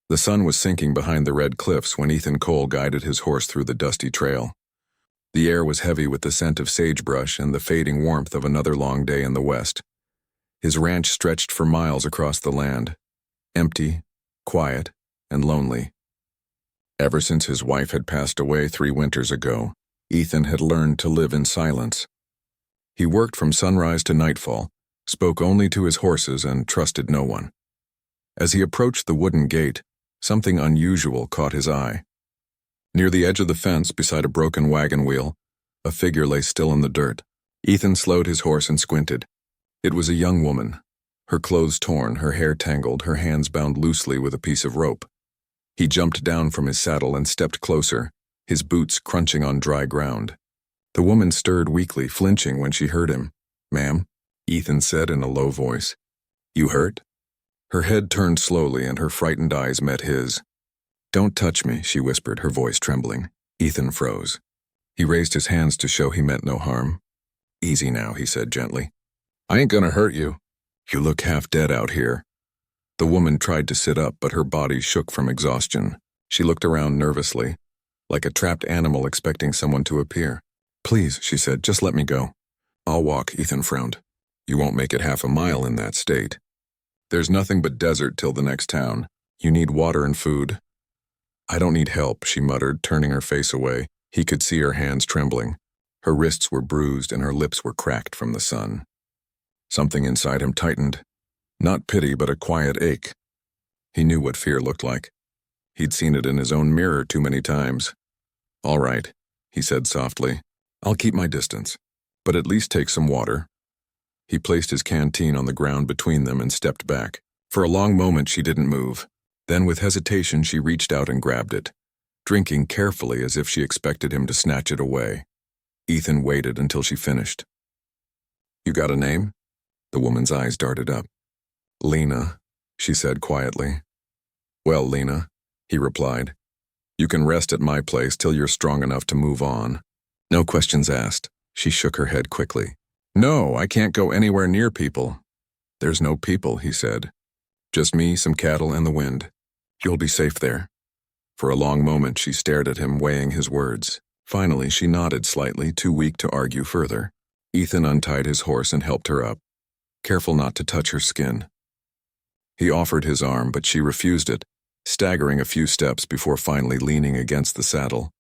The sun was sinking behind the red cliffs when Ethan Cole guided his horse through the dusty trail. The air was heavy with the scent of sagebrush and the fading warmth of another long day in the west. His ranch stretched for miles across the land, empty, quiet, and lonely. Ever since his wife had passed away 3 winters ago, Ethan had learned to live in silence. He worked from sunrise to nightfall, spoke only to his horses, and trusted no one. As he approached the wooden gate, something unusual caught his eye. Near the edge of the fence, beside a broken wagon wheel, a figure lay still in the dirt. Ethan slowed his horse and squinted. It was a young woman, her clothes torn, her hair tangled, her hands bound loosely with a piece of rope. He jumped down from his saddle and stepped closer, his boots crunching on dry ground. The woman stirred weakly, flinching when she heard him. "Ma'am," Ethan said in a low voice. "You hurt?" Her head turned slowly and her frightened eyes met his. "Don't touch me," she whispered, her voice trembling. Ethan froze. He raised his hands to show he meant no harm. "Easy now," he said gently. "I ain't gonna hurt you. You look half dead out here." The woman tried to sit up, but her body shook from exhaustion. She looked around nervously, like a trapped animal expecting someone to appear. "Please," she said, "just let me go." "I'll walk," Ethan frowned. "You won't make it half a mile in that state. There's nothing but desert till the next town. You need water and food." "I don't need help," she muttered, turning her face away. He could see her hands trembling. Her wrists were bruised and her lips were cracked from the sun. Something inside him tightened. Not pity, but a quiet ache. He knew what fear looked like. He'd seen it in his own mirror too many times. "All right," he said softly. "I'll keep my distance, but at least take some water." He placed his canteen on the ground between them and stepped back. For a long moment she didn't move. Then with hesitation she reached out and grabbed it, drinking carefully as if she expected him to snatch it away. Ethan waited until she finished. "You got a name?" The woman's eyes darted up. "Lena," she said quietly. "Well, Lena," he replied, "you can rest at my place till you're strong enough to move on." "No questions asked." She shook her head quickly. "No, I can't go anywhere near people." "There's no people," he said. "Just me, some cattle, and the wind. You'll be safe there." For a long moment she stared at him, weighing his words. Finally she nodded slightly, too weak to argue further. Ethan untied his horse and helped her up, careful not to touch her skin. He offered his arm, but she refused it, staggering a few steps before finally leaning against the saddle.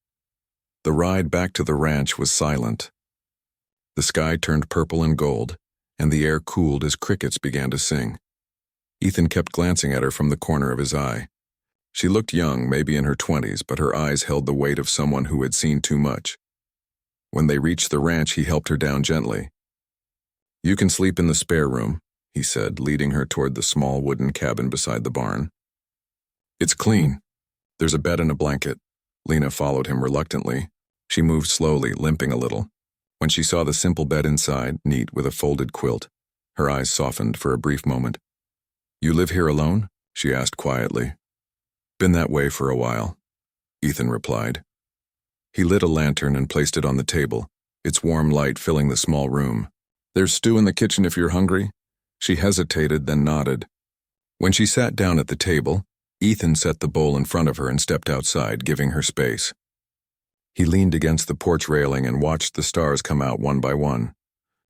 The ride back to the ranch was silent. The sky turned purple and gold, and the air cooled as crickets began to sing. Ethan kept glancing at her from the corner of his eye. She looked young, maybe in her 20s, but her eyes held the weight of someone who had seen too much. When they reached the ranch, he helped her down gently. "You can sleep in the spare room," he said, leading her toward the small wooden cabin beside the barn. "It's clean. There's a bed and a blanket." Lena followed him reluctantly. She moved slowly, limping a little. When she saw the simple bed inside, neat with a folded quilt, her eyes softened for a brief moment. "You live here alone?" she asked quietly. "Been that way for a while," Ethan replied. He lit a lantern and placed it on the table, its warm light filling the small room. "There's stew in the kitchen if you're hungry." She hesitated, then nodded. When she sat down at the table, Ethan set the bowl in front of her and stepped outside, giving her space. He leaned against the porch railing and watched the stars come out one by one.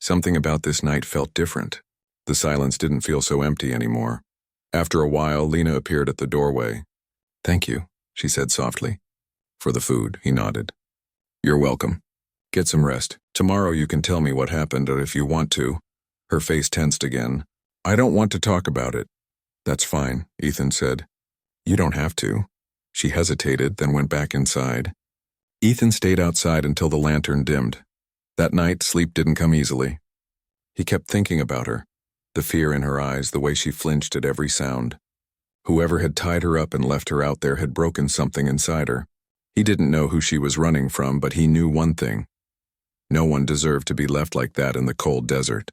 Something about this night felt different. The silence didn't feel so empty anymore. After a while, Lena appeared at the doorway. "Thank you," she said softly. "For the food," he nodded. "You're welcome. Get some rest. Tomorrow you can tell me what happened, or if you want to." Her face tensed again. "I don't want to talk about it." "That's fine," Ethan said. "You don't have to." She hesitated, then went back inside. Ethan stayed outside until the lantern dimmed. That night, sleep didn't come easily. He kept thinking about her, the fear in her eyes, the way she flinched at every sound. Whoever had tied her up and left her out there had broken something inside her. He didn't know who she was running from, but he knew one thing. No one deserved to be left like that in the cold desert.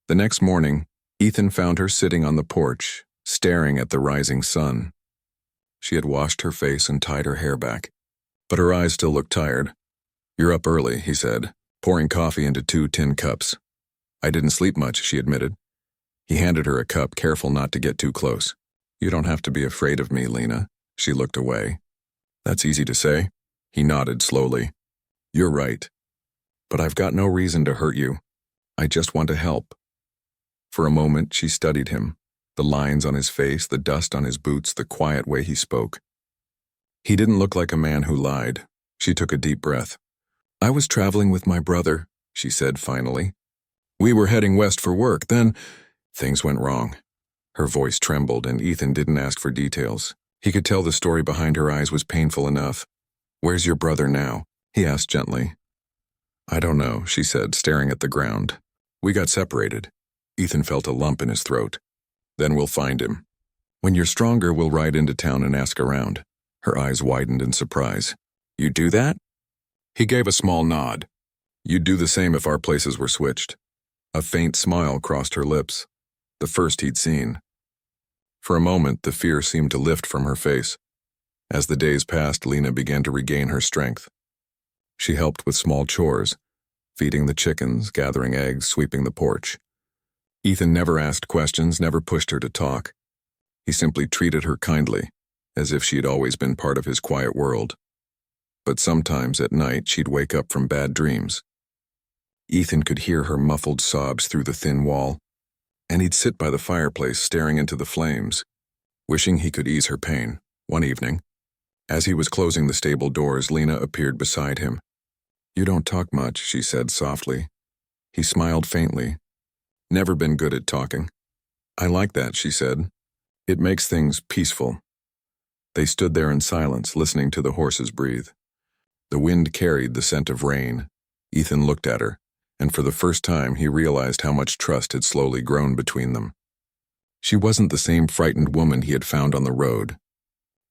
The next morning, Ethan found her sitting on the porch, staring at the rising sun. She had washed her face and tied her hair back, but her eyes still looked tired. "You're up early," he said, pouring coffee into 2 tin cups. "I didn't sleep much," she admitted. He handed her a cup, careful not to get too close. You don't have to be afraid of me, Lena. She looked away. That's easy to say. He nodded slowly. You're right. But I've got no reason to hurt you. I just want to help. For a moment, she studied him, the lines on his face, the dust on his boots, the quiet way he spoke. He didn't look like a man who lied. She took a deep breath. I was traveling with my brother, she said finally. We were heading west for work, then things went wrong. Her voice trembled, and Ethan didn't ask for details. He could tell the story behind her eyes was painful enough. Where's your brother now? He asked gently. I don't know, she said, staring at the ground. We got separated. Ethan felt a lump in his throat. Then we'll find him. When you're stronger, we'll ride into town and ask around. Her eyes widened in surprise. You do that? He gave a small nod. You'd do the same if our places were switched. A faint smile crossed her lips, the first he'd seen. For a moment, the fear seemed to lift from her face. As the days passed, Lena began to regain her strength. She helped with small chores, feeding the chickens, gathering eggs, sweeping the porch. Ethan never asked questions, never pushed her to talk. He simply treated her kindly, as if she had always been part of his quiet world. But sometimes at night, she'd wake up from bad dreams. Ethan could hear her muffled sobs through the thin wall, and he'd sit by the fireplace staring into the flames, wishing he could ease her pain. One evening, as he was closing the stable doors, Lena appeared beside him. You don't talk much, she said softly. He smiled faintly. Never been good at talking. I like that, she said. It makes things peaceful. They stood there in silence, listening to the horses breathe. The wind carried the scent of rain. Ethan looked at her, and for the first time he realized how much trust had slowly grown between them. She wasn't the same frightened woman he had found on the road,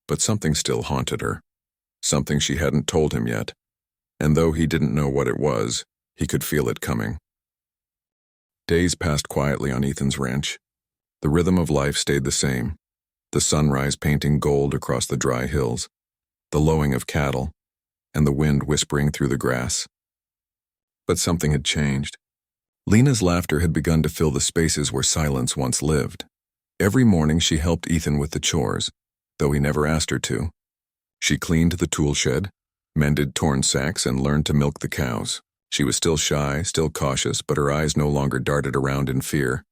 but something still haunted her, something she hadn't told him yet, and though he didn't know what it was, he could feel it coming. Days passed quietly on Ethan's ranch. The rhythm of life stayed the same, the sunrise painting gold across the dry hills, the lowing of cattle, and the wind whispering through the grass. But something had changed. Lena's laughter had begun to fill the spaces where silence once lived. Every morning she helped Ethan with the chores, though he never asked her to. She cleaned the tool shed, mended torn sacks, and learned to milk the cows. She was still shy, still cautious, but her eyes no longer darted around in fear.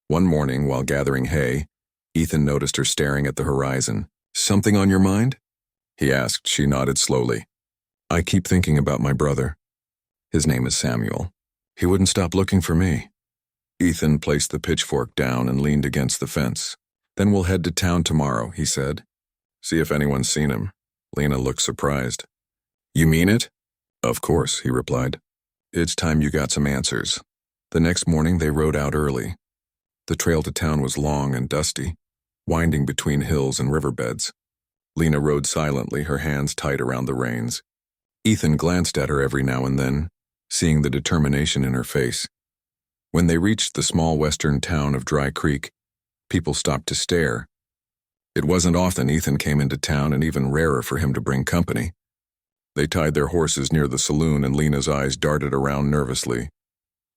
One morning, while gathering hay, Ethan noticed her staring at the horizon. Something on your mind? He asked. She nodded slowly. I keep thinking about my brother. His name is Samuel. He wouldn't stop looking for me. Ethan placed the pitchfork down and leaned against the fence. Then we'll head to town tomorrow, he said. See if anyone's seen him. Lena looked surprised. You mean it? Of course, he replied. It's time you got some answers. The next morning they rode out early. The trail to town was long and dusty, winding between hills and riverbeds. Lena rode silently, her hands tight around the reins. Ethan glanced at her every now and then, seeing the determination in her face. When they reached the small western town of Dry Creek, people stopped to stare. It wasn't often Ethan came into town, and even rarer for him to bring company. They tied their horses near the saloon, and Lena's eyes darted around nervously.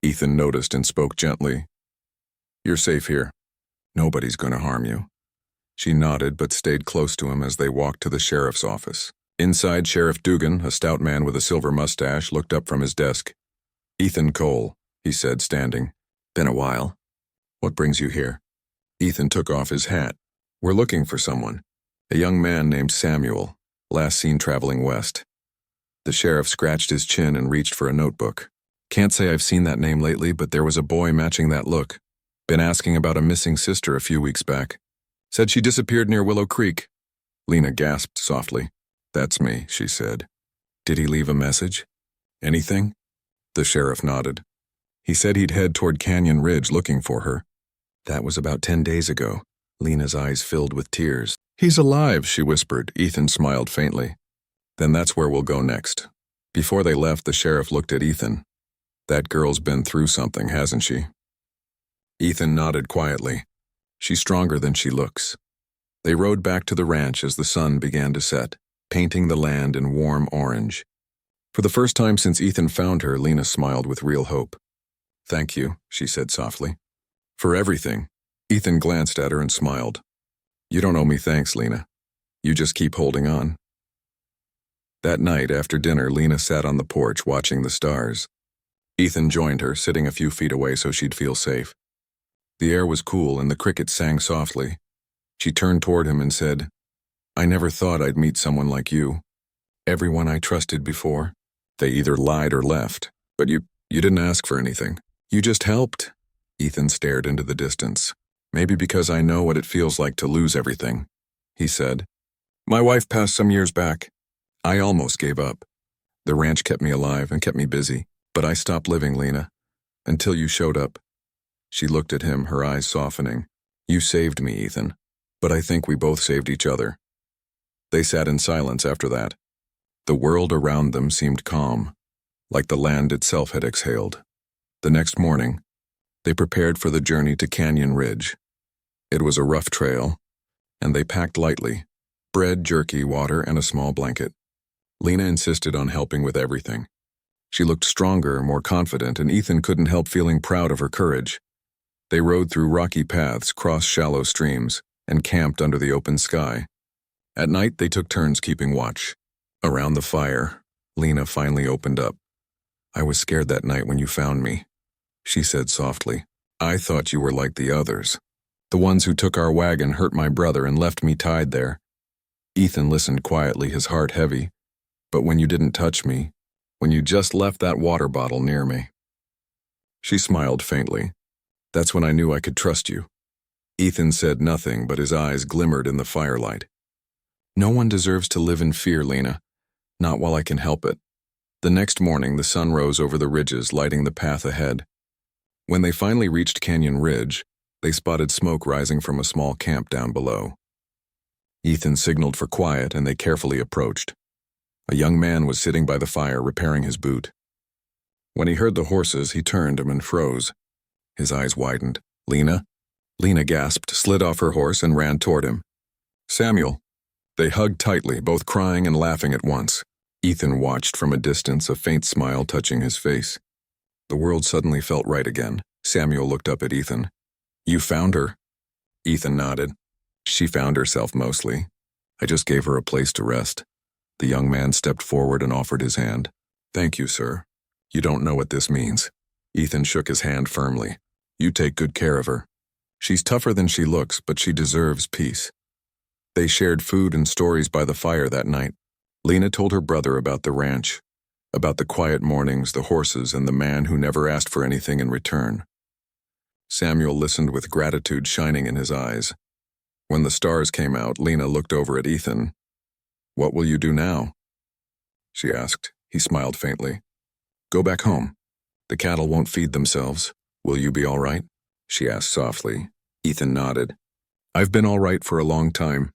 Ethan noticed and spoke gently. You're safe here. Nobody's going to harm you. She nodded but stayed close to him as they walked to the sheriff's office. Inside, Sheriff Dugan, a stout man with a silver mustache, looked up from his desk. Ethan Cole, he said, standing. Been a while. What brings you here? Ethan took off his hat. We're looking for someone. A young man named Samuel, last seen traveling west. The sheriff scratched his chin and reached for a notebook. Can't say I've seen that name lately, but there was a boy matching that look. Been asking about a missing sister a few weeks back. Said she disappeared near Willow Creek. Lena gasped softly. That's me, she said. Did he leave a message? Anything? The sheriff nodded. He said he'd head toward Canyon Ridge looking for her. That was about 10 days ago. Lena's eyes filled with tears. He's alive, she whispered. Ethan smiled faintly. Then that's where we'll go next. Before they left, the sheriff looked at Ethan. That girl's been through something, hasn't she? Ethan nodded quietly. She's stronger than she looks. They rode back to the ranch as the sun began to set, painting the land in warm orange. For the first time since Ethan found her, Lena smiled with real hope. Thank you, she said softly. For everything. Ethan glanced at her and smiled. You don't owe me thanks, Lena. You just keep holding on. That night, after dinner, Lena sat on the porch watching the stars. Ethan joined her, sitting a few feet away so she'd feel safe. The air was cool and the crickets sang softly. She turned toward him and said, I never thought I'd meet someone like you. Everyone I trusted before, they either lied or left. But you didn't ask for anything. You just helped. Ethan stared into the distance. Maybe because I know what it feels like to lose everything, he said. My wife passed some years back. I almost gave up. The ranch kept me alive and kept me busy, but I stopped living, Lena, until you showed up. She looked at him, her eyes softening. You saved me, Ethan, but I think we both saved each other. They sat in silence after that. The world around them seemed calm, like the land itself had exhaled. The next morning, they prepared for the journey to Canyon Ridge. It was a rough trail, and they packed lightly: bread, jerky, water, and a small blanket. Lena insisted on helping with everything. She looked stronger, more confident, and Ethan couldn't help feeling proud of her courage. They rode through rocky paths, crossed shallow streams, and camped under the open sky. At night, they took turns keeping watch. Around the fire, Lena finally opened up. I was scared that night when you found me, she said softly. I thought you were like the others. The ones who took our wagon, hurt my brother, and left me tied there. Ethan listened quietly, his heart heavy. But when you didn't touch me, when you just left that water bottle near me. She smiled faintly. That's when I knew I could trust you. Ethan said nothing, but his eyes glimmered in the firelight. No one deserves to live in fear, Lena. Not while I can help it. The next morning, the sun rose over the ridges, lighting the path ahead. When they finally reached Canyon Ridge, they spotted smoke rising from a small camp down below. Ethan signaled for quiet, and they carefully approached. A young man was sitting by the fire, repairing his boot. When he heard the horses, he turned him and froze. His eyes widened. Lena? Lena gasped, slid off her horse, and ran toward him. Samuel. They hugged tightly, both crying and laughing at once. Ethan watched from a distance, a faint smile touching his face. The world suddenly felt right again. Samuel looked up at Ethan. You found her? Ethan nodded. She found herself mostly. I just gave her a place to rest. The young man stepped forward and offered his hand. Thank you, sir. You don't know what this means. Ethan shook his hand firmly. You take good care of her. She's tougher than she looks, but she deserves peace. They shared food and stories by the fire that night. Lena told her brother about the ranch, about the quiet mornings, the horses, and the man who never asked for anything in return. Samuel listened with gratitude shining in his eyes. When the stars came out, Lena looked over at Ethan. What will you do now? She asked. He smiled faintly. Go back home. The cattle won't feed themselves. Will you be all right? She asked softly. Ethan nodded. I've been all right for a long time,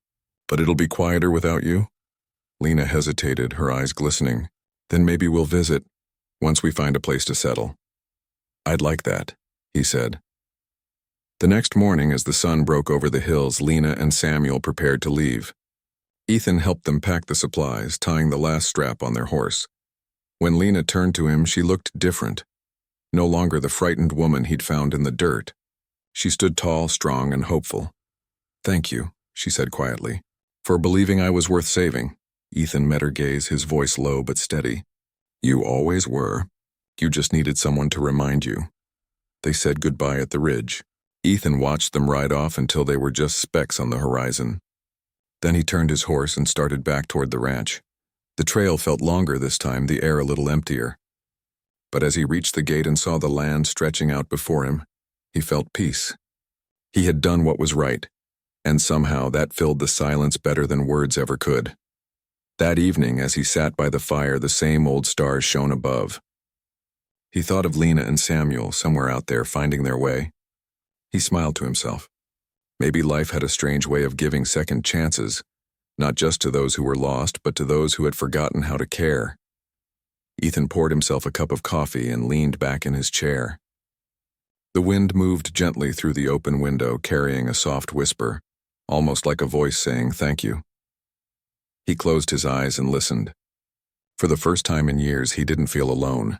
but it'll be quieter without you. Lena hesitated, her eyes glistening. Then maybe we'll visit, once we find a place to settle. I'd like that, he said. The next morning, as the sun broke over the hills, Lena and Samuel prepared to leave. Ethan helped them pack the supplies, tying the last strap on their horse. When Lena turned to him, she looked different. No longer the frightened woman he'd found in the dirt. She stood tall, strong, and hopeful. Thank you, she said quietly, for believing I was worth saving. Ethan met her gaze, his voice low but steady. You always were. You just needed someone to remind you. They said goodbye at the ridge. Ethan watched them ride off until they were just specks on the horizon. Then he turned his horse and started back toward the ranch. The trail felt longer this time, the air a little emptier. But as he reached the gate and saw the land stretching out before him, he felt peace. He had done what was right, and somehow that filled the silence better than words ever could. That evening, as he sat by the fire, the same old stars shone above. He thought of Lena and Samuel somewhere out there finding their way. He smiled to himself. Maybe life had a strange way of giving second chances, not just to those who were lost, but to those who had forgotten how to care. Ethan poured himself a cup of coffee and leaned back in his chair. The wind moved gently through the open window, carrying a soft whisper, almost like a voice saying thank you. He closed his eyes and listened. For the first time in years, he didn't feel alone.